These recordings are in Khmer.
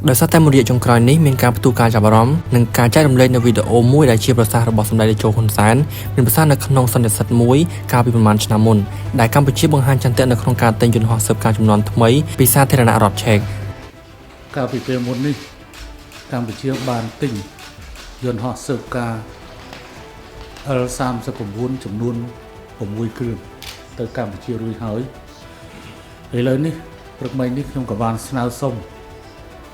ដោយសារតែមួយរយៈចុងក្រោយនេះមានការផ្ទុះការចាប់អារម្មណ៍និងការចែករំលែកនៅវីដេអូមួយដែលជាប្រសាសន៍របស់សម្ដេចតេជោហ៊ុនសែនមានប្រសាសន៍នៅក្នុងសន្និសីទមួយកាលពីប្រហែលឆ្នាំមុនដែលកម្ពុជាបង្ហាញចន្ទៈនៅក្នុងការទិញយន្តហោះស៊ើបការចំនួនថ្មីពីសាធារណរដ្ឋឆេកកាលពីពេលមុននេះកម្ពុជាបានទិញយន្តហោះស៊ើបការ L39 ចំនួន6គ្រឿងទៅកម្ពុជារួចហើយឥឡូវនេះព្រឹកមិញនេះខ្ញុំក៏បានស្នើសុំ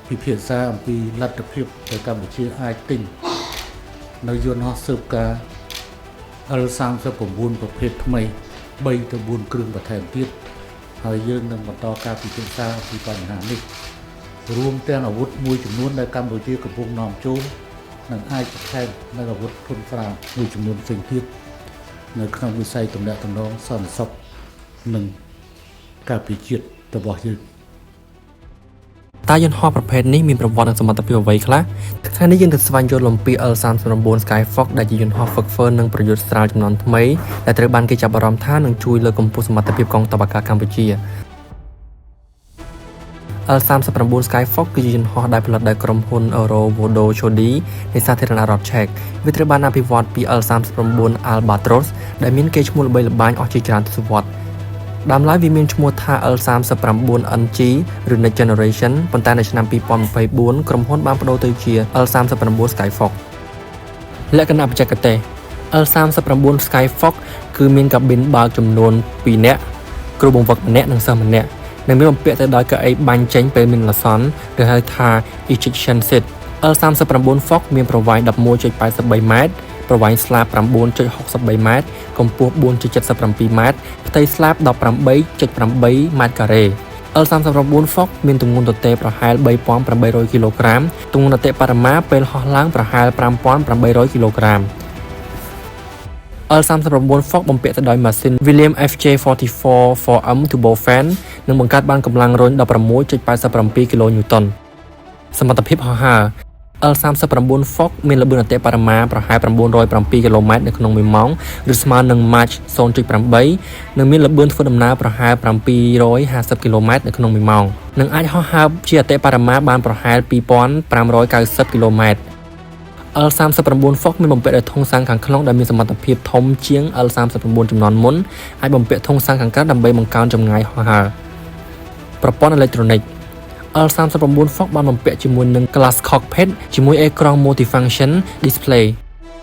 ពិភាក្សាអំពីលទ្ធភាពដែលកម្ពុជាអាចទិញនៅយន្តហោះស៊ើបការ L39 ប្រភេទថ្មី3ទៅ4គ្រឿងបន្ថែមទៀតហើយយើងនឹងបន្តការពិភាក្សាអំពីបញ្ហានេះរួមទាំងអាវុធមួយចំនួនដែលកម្ពុជាកំពុងនាំចូលនិងអាចបន្ថែមនៅអាវុធធុនស្រាលមួយចំនួនផ្សេងទៀតនៅក្នុងវិស័យទំនាក់ទំនងសន្តិសុខនិងការពិជាតិរបស់យើងតើយន្តហោះប្រភេទនេះមានប្រវត្តិនិងសមត្ថភាពអ្វីខ្លះថ្ងៃនេះយើងទៅស្វែងយល់អំពី L39 Skyfox ដែលជាយន្តហោះហ្វឹកហ្វឺននិងប្រយុទ្ធស្រាលចំនួនថ្មីដែលត្រូវបានគេចាប់អារម្មណ៍ថានឹងជួយលើកកម្ពស់សមត្ថភាពកងទ័ពអាកាសកម្ពុជា L39 Skyfox គឺជាយន្តហោះដែលផលិតដោយក្រុមហ៊ុន Aerovodo Chody នៃសាធារណរដ្ឋឆេកវាត្រូវបានអភិវឌ្ឍពី L39 Albatros ដែលមានកេរ្តិ៍ឈ្មោះល្បីល្បាញអស់ជាច្រើនទសវត្សរ៍ដើមឡើយវាមានឈ្មោះថា L39NG ឬ Next Generation ប៉ុន្តែនៅឆ្នាំ2024ក្រុមហ៊ុនបានប្តូរទៅជា L39 Skyfox លក្ខណៈបច្ចេកទេស L39 Skyfox គឺមានកាប៊ីនបើកចំនួន2នាក់គ្រូបង្វឹកម្នាក់និងសិស្សម្នាក់និងមានបំពាក់ទៅដោយកៅអីបាញ់ចេញពេលមានអាសន្នឬហៅថា ejection seat L39 Fox មានប្រវែង 11.83 ម៉ែត្រប្រវែងស្លាប 9.63 ម៉ែត្រកម្ពស់ 4.77 ម៉ែត្រផ្ទៃស្លាប 18.8 ម៉ែត្រការ៉េ L39 Fox មានទម្ងន់ទទេប្រហែល 3,800 គីឡូក្រាមទម្ងន់អតិបរមាពេលហោះឡើងប្រហែល 5,800 គីឡូក្រាមL39 Fox បំពាក់ទៅដោយម៉ាស៊ីន William FJ44 4M turbofan និងបង្កើតបានកម្លាំងរុញ 16.87 គីឡូញូតុនសមត្ថភាពហោះហើរ L39 Fox មានល្បឿនអតិបរមាប្រហែល 907 គីឡូម៉ែត្រនៅក្នុង1ម៉ោងឬស្មើនឹង Mach 0.8 និងមានល្បឿនធ្វើដំណើរប្រហែល 750 គីឡូម៉ែត្រនៅក្នុង1ម៉ោងនិងអាចហោះហើរជាអតិបរមាបានប្រហែល 2590 គីឡូម៉ែត្រL39 Fox មានបំពាក់ដោយធុងសាំងខាងក្នុងដែលមានសមត្ថភាពធំជាង L39 ជំនាន់មុនអាចបំពាក់ធុងសាំងខាងក្រៅដើម្បីបង្កើនចម្ងាយហោះហើរប្រព័ន្ធអេឡិចត្រូនិក L39 Fox បានបំពាក់ជាមួយនឹង Glass Cockpit ជាមួយអេក្រង់ Multifunction Display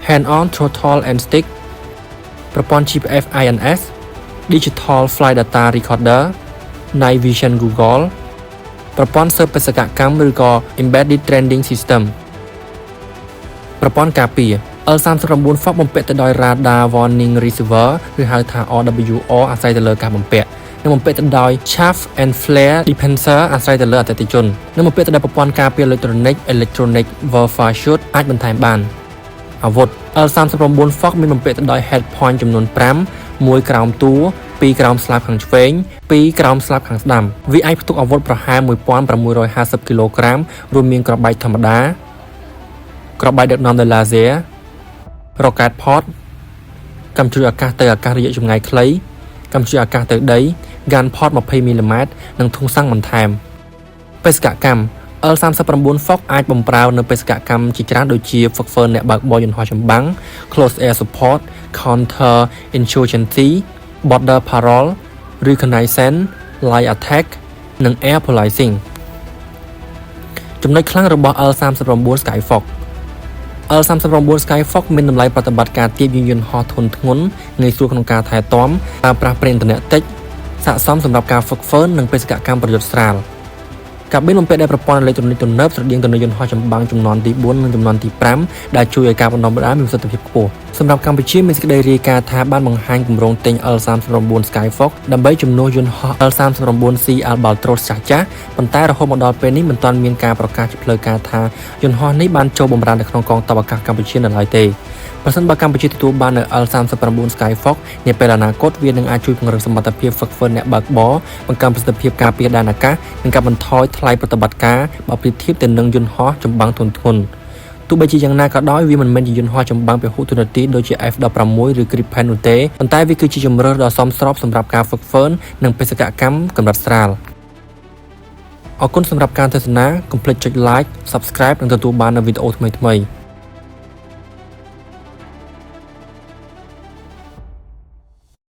Hand-on Throttle and Stick ប្រព័ន្ធ GPS INS Digital Flight Data Recorder Night Vision Google ប្រព័ន្ធស៊ើបបេសកកម្មឬក៏ Embedded Training Systemប្រព័ន្ធការពារ L39 Fox បំពាក់ទៅដោយ Radar Warning Receiver ឬហៅថា RWR អាស្រ័យទៅលើការបំពាក់និងបំពាក់ទៅដោយ Chaff and Flare Dispenser អាស្រ័យទៅលើអតិថិជននិងបំពាក់ទៅដោយប្រព័ន្ធការពារអេឡិចត្រូនិក Electronic Warfare Suite អាចបន្ថែមបានអាវុធ L39 Fox មានបំពាក់ទៅដោយ Head Point ចំនួន5 1ក្រោមតួ2ក្រោមស្លាបខាងឆ្វេង2ក្រោមស្លាបខាងស្ដាំវាអាចផ្ទុកអាវុធប្រហែល 1650 គីឡូក្រាមរួមមានក្របបែកធម្មតាក្របបែកដឹកនាំដោយ laser rocket pod កាំជ្រួចអាកាសទៅអាកាសរយៈចម្ងាយខ្លីកាំជ្រួចអាកាសទៅដី gun pod 20 មីលីម៉ែត្រនិងធុងសាំងបន្ថែមបេសកកម្ម L39 Fox អាចបំរើនៅបេសកកម្មជាច្រើនដូចជា ហ្វឹកហ្វឺនអ្នកបើកបរយន្តហោះចម្បាំង close air support counter insurgency border patrol reconnaissance light attack និង air policing ចំណុចខ្លាំងរបស់ L39 Skyfox L39 Skyfox មានតម្លៃប្រតិបត្តិការទាបជាងយន្តហោះធុនធ្ងន់ងាយស្រួលក្នុងការថែទាំប្រើប្រាស់ប្រេងឥន្ធនៈតិចស័ក្តិសមសម្រាប់ការហ្វឹកហ្វឺននិងបេសកកម្មប្រយុទ្ធស្រាលកាប៊ីនបំពាក់ដោយប្រព័ន្ធអេឡិចត្រូនិកទំនើបស្រដៀងទៅនឹងយន្តហោះចម្បាំងជំនាន់ទី4និងជំនាន់ទី5ដែលជួយឲ្យការបណ្ដុះបណ្ដាលមានប្រសិទ្ធភាពខ្ពស់សម្រាប់កម្ពុជាមានសេចក្តីរាយការណ៍ថាបានបង្ហាញគម្រោងទិញ L39 Skyfox ដើម្បីជំនួសយន្តហោះ L39C Albatros ចាស់ៗប៉ុន្តែរហូតមកដល់ពេលនេះមិនទាន់មានការប្រកាសជាផ្លូវការថាយន្តហោះនេះបានចូលបម្រើនៅក្នុងកងទ័ពអាកាសកម្ពុជានៅឡើយទេប្រសិនបើកម្ពុជាទទួលបាននៅ L39 Skyfox នាពេលអនាគតវានឹងអាចជួយពង្រឹងសមត្ថភាពហ្វឹកហ្វឺនអ្នកបើកបរបង្កើនប្រសិទ្ធភាពការពារដែនអាកាសនិងកាត់បន្ថយថ្លៃប្រតិបត្តិការបើប្រៀបធៀបទៅនឹងយន្តហោះចម្បាំងធុនធ្ងន់ទោះបីជាយ៉ាងណាក៏ដោយវាមិនមែនជាយន្តហោះចម្បាំងពហុទូនាទីដូចជា F16 ឬ Gripen នោះទេប៉ុន្តែវាគឺជាជម្រើសដ៏សមស្របសម្រាប់ការហ្វឹកហ្វឺននិងបេសកកម្មកម្រិតស្រាល អរគុណសម្រាប់ការទស្សនា កុំភ្លេចចុច like, subscribe និងទទួលបាននូវវីដេអូថ្មីៗ